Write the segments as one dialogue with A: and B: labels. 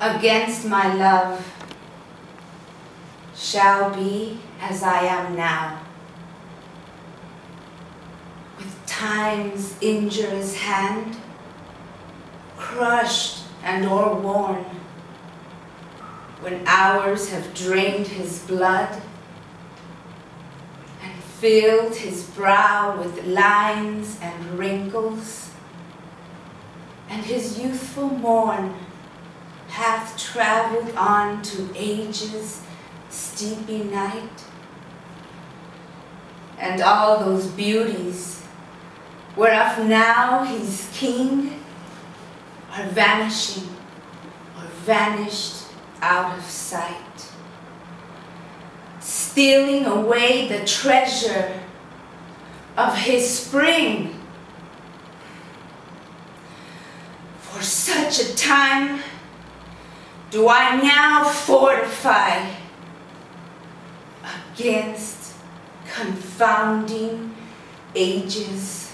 A: against my love shall be as I am now. With time's injurious hand, crushed and o'erworn, when hours have drained his blood and filled his brow with lines and wrinkles, and his youthful morn hath traveled on to age's steepy night, and all those beauties whereof now he's king are vanishing or vanished out of sight, stealing away the treasure of his spring. For such a time do I now fortify against confounding age's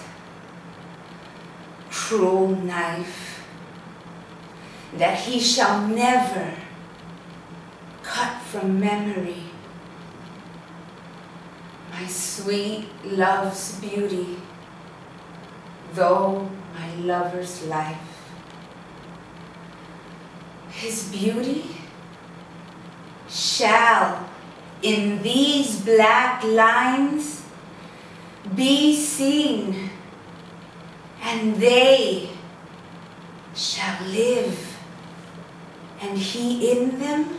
A: cruel knife, that he shall never cut from memory my sweet love's beauty, though my lover's life. His beauty shall in these black lines be seen, and they shall live, and he in them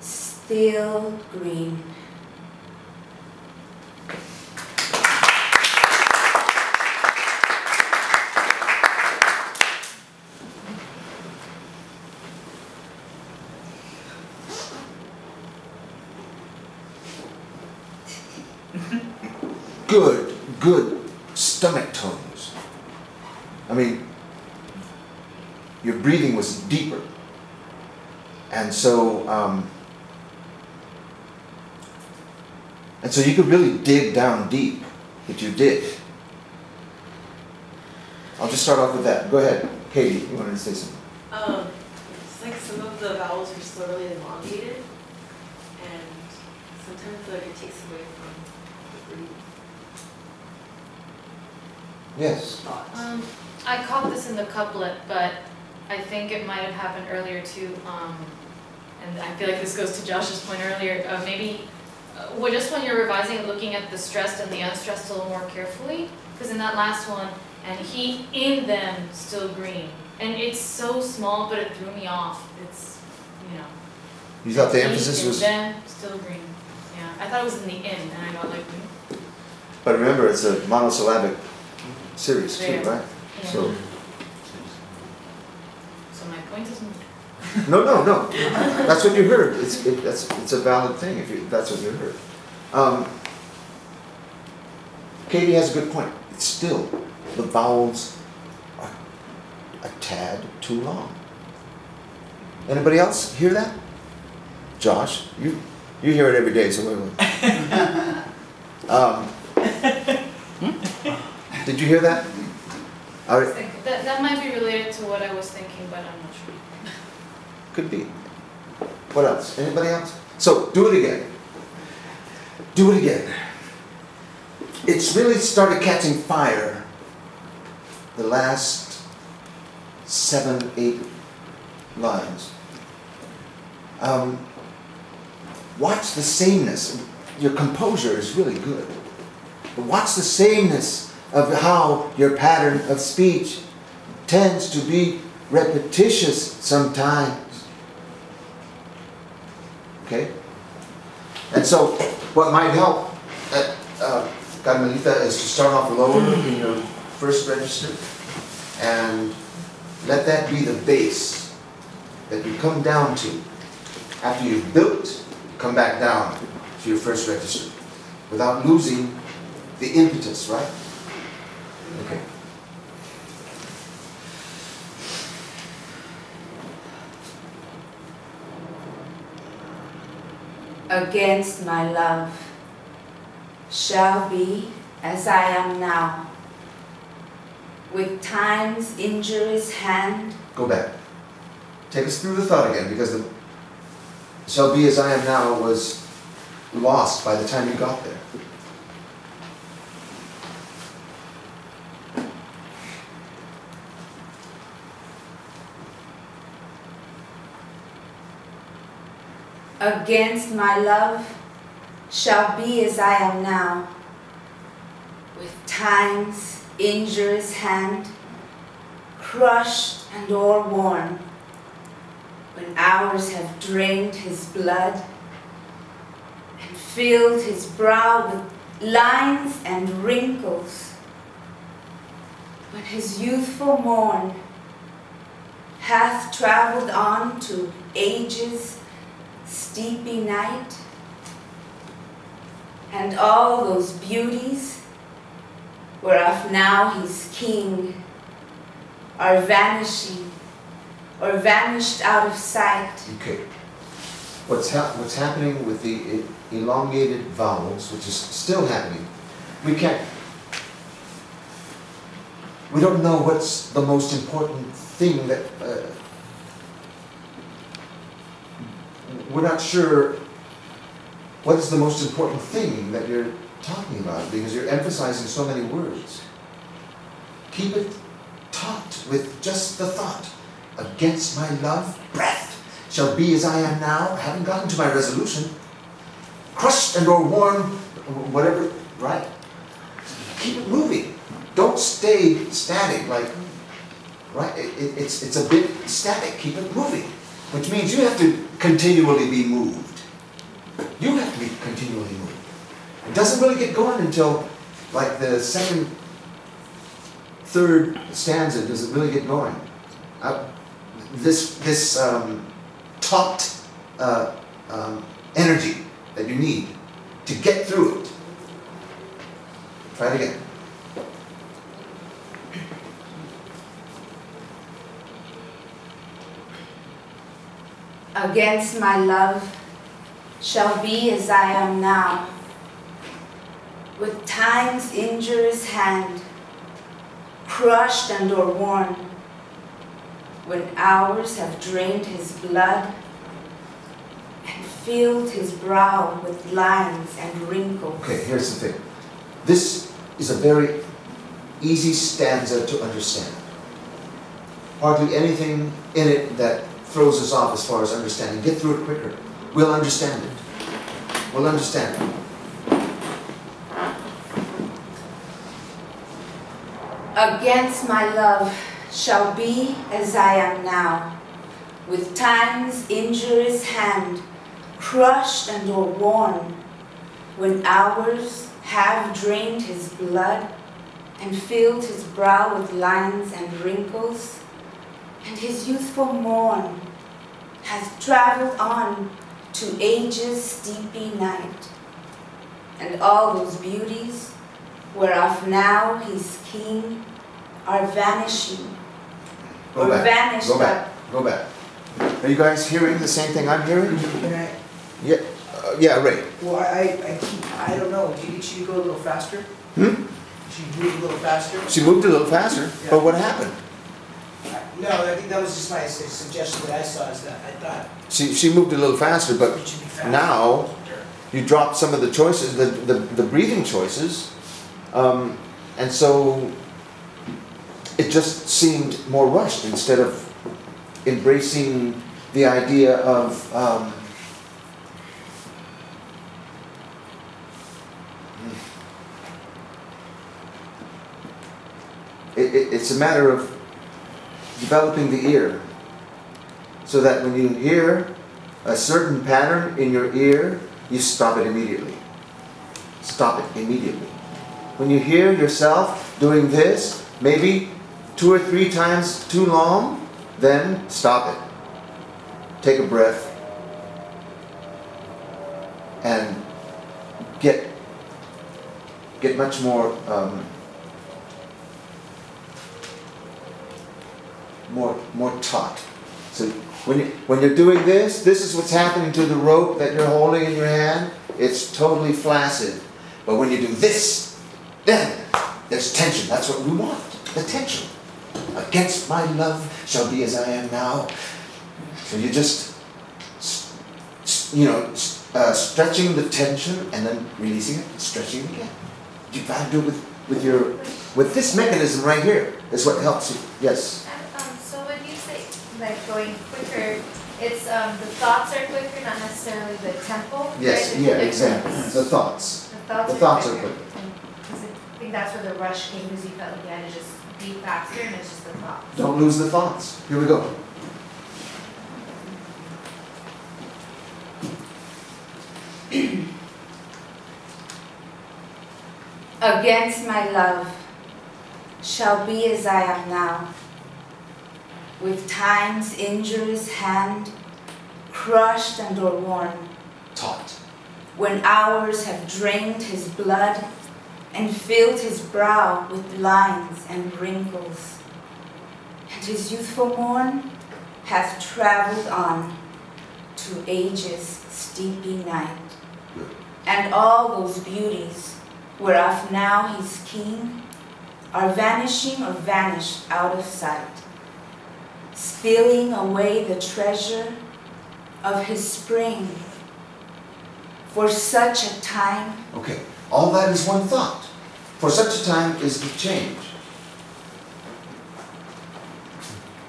A: still green.
B: Good stomach tones. I mean, your breathing was deeper. And so you could really dig down deep, if you did. I'll just start off with that. Go ahead, Katie, you wanted to say something?
C: It's like some of the vowels are still really elongated, and sometimes I feel like it takes away from the breathing.
B: Yes.
D: I caught this in the couplet, but I think it might have happened earlier too. And I feel like this goes to Josh's point earlier. Maybe just when you're revising, looking at the stressed and the unstressed a little more carefully, because in that last one, and he in them still green, and it's so small, but it threw me off. It's, you know.
B: You thought the emphasis was
D: them still green. Yeah, I thought it was in the in, and I got like.
B: But remember, it's a monosyllabic series too, right?
D: Yeah.
B: So
D: my point is moved.
B: no. That's what you heard. It's a valid thing if that's what you heard. Katie has a good point. It's still, the vowels are a tad too long. Anybody else hear that? Josh, you hear it every day, so wait. Did you hear that?
D: That might be related to what I was thinking, but I'm not sure.
B: Could be. What else? Anybody else? So, do it again. Do it again. It's really started catching fire the last 7, 8 lines. Watch the sameness. Your composure is really good. But watch the sameness of how your pattern of speech tends to be repetitious sometimes. Okay? And so, what might help Carmelita is to start off lower in your first register and let that be the base that you come down to. After you've built, come back down to your first register without losing the impetus, right? Okay.
A: Against my love shall be as I am now. With time's injurious hand,
B: Go back. Take us through the thought again, because the shall be as I am now was lost by the time you got there.
A: Against my love shall be as I am now, with time's injurious hand, crushed and o'erworn, when hours have drained his blood and filled his brow with lines and wrinkles, when his youthful morn hath traveled on to age's steepy night, and all those beauties whereof now he's king are vanishing or vanished out of sight.
B: Okay. What's happening with the elongated vowels, which is still happening, we don't know what's the most important thing that, we're not sure what is the most important thing that you're talking about, because you're emphasizing so many words. Keep it taut with just the thought. Against my love, breath shall be as I am now. I haven't gotten to my resolution. Crushed and o'erworn, whatever, right? Keep it moving. Don't stay static, like, right? It's a bit static. Keep it moving, which means you have to continually be moved. You have to be continually moved. It doesn't really get going until like the second, third stanza. Does it really get going? This taut energy that you need to get through it. Try it again.
A: Against my love shall be as I am now, with time's injurious hand, crushed and o'erworn, when hours have drained his blood and filled his brow with lines and wrinkles.
B: Okay, here's the thing. This is a very easy stanza to understand. Hardly anything in it that throws us off as far as understanding. Get through it quicker. We'll understand it. We'll understand it.
A: Against my love shall be as I am now, with time's injurious hand, crushed and o'erworn, when hours have drained his blood and filled his brow with lines and wrinkles, and his youthful morn hath traveled on to age's steepy night, and all those beauties whereof now he's king are vanishing.
B: Go back. Go back. Go back. Are you guys hearing the same thing I'm hearing?
E: Can I?
B: Yeah. Yeah, Ray.
E: Well, I don't know. Do you think she could go a little faster? She moved a little faster?
B: She moved a little faster,
E: Yeah.
B: but what happened?
E: No, I think that was just my suggestion that I saw, is that I thought
B: She moved a little faster, but
E: it should be faster.
B: now you dropped some of the choices, the breathing choices, and so it just seemed more rushed instead of embracing the idea of it's a matter of developing the ear, so that when you hear a certain pattern in your ear, you stop it immediately. Stop it immediately. When you hear yourself doing this, maybe 2 or 3 times too long, then stop it. Take a breath and get much more more taut. So when you're doing this is what's happening to the rope that you're holding in your hand. It's totally flaccid. But when you do this, then there's tension. That's what we want. The tension. Against my love shall be as I am now. So you're just, stretching the tension and then releasing it, stretching it again. You've got to do it with this mechanism right here. Is what helps you. Yes.
F: So when you say like going quicker, it's the thoughts are quicker, not necessarily the tempo.
B: Yes.
F: Right?
B: Yeah. Exactly. The thoughts.
F: The
B: thoughts are
F: quicker.
B: quicker.
F: Because I think that's where the rush came, because you felt like you had to just be faster, and it's just the thoughts.
B: Don't lose the thoughts. Here we go.
A: Against my love shall be as I am now, with time's injurious hand crushed and o'erworn,
B: Taut.
A: when hours have drained his blood and filled his brow with lines and wrinkles, and his youthful morn hath travelled on to age's steepy night, and all those beauties whereof now he's king are vanishing or vanished out of sight, stealing away the treasure of his spring for such a time.
B: Okay. All that is one thought. For such a time is the change.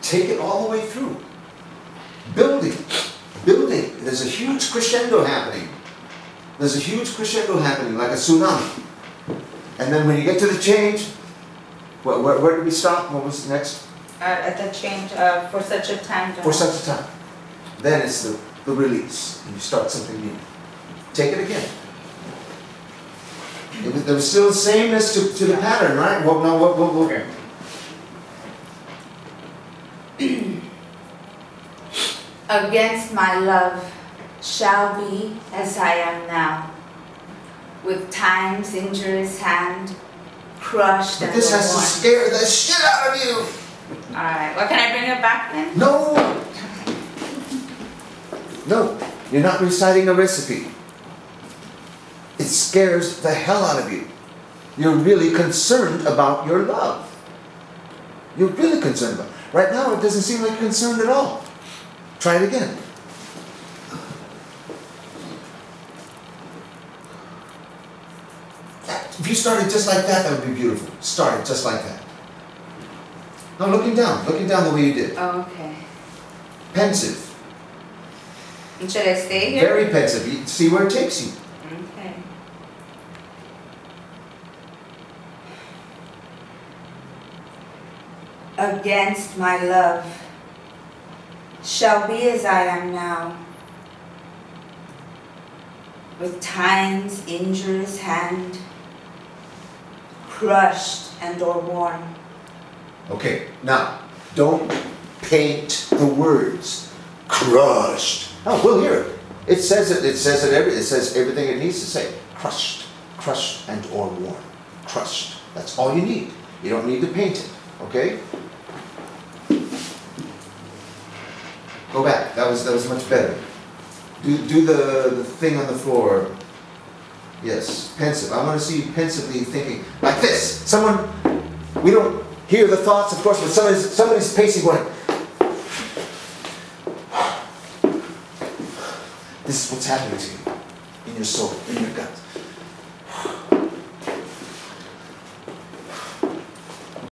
B: Take it all the way through. Building. Building. There's a huge crescendo happening. There's a huge crescendo happening, like a tsunami. And then when you get to the change, where did we stop? What was next?
A: At the change for such a time.
B: For such a time. Then it's the release. And you start something new. Take it again. There was still sameness to the pattern, right? Well, no, okay.
A: Against my love shall be as I am now, with time's injurious hand crushed
B: But
A: and
B: this has to
A: o'erworn.
B: scare the shit out of you!
A: Alright, well, can I bring it back then?
B: No! No, you're not reciting a recipe. It scares the hell out of you. You're really concerned about your love. You're really concerned about it. Right now, it doesn't seem like you're concerned at all. Try it again. If you started just like that, that would be beautiful. Start it just like that. No, looking down the way you did.
A: Oh, okay.
B: Pensive.
A: And should I stay here?
B: Very pensive. You see where it takes you.
A: Okay. Against my love shall be as I am now, with time's injurious hand crushed and o'erworn.
B: Okay, now, don't paint the words. Crushed. Oh, we'll hear it. It says everything it needs to say. Crushed, crushed and o'erworn. Crushed. That's all you need. You don't need to paint it. Okay? Go back. That was much better. Do the thing on the floor. Yes, pensive. I want to see you pensively thinking like this. Someone, we don't hear the thoughts, of course, but somebody's pacing going. This is what's happening to you in your soul, in your gut.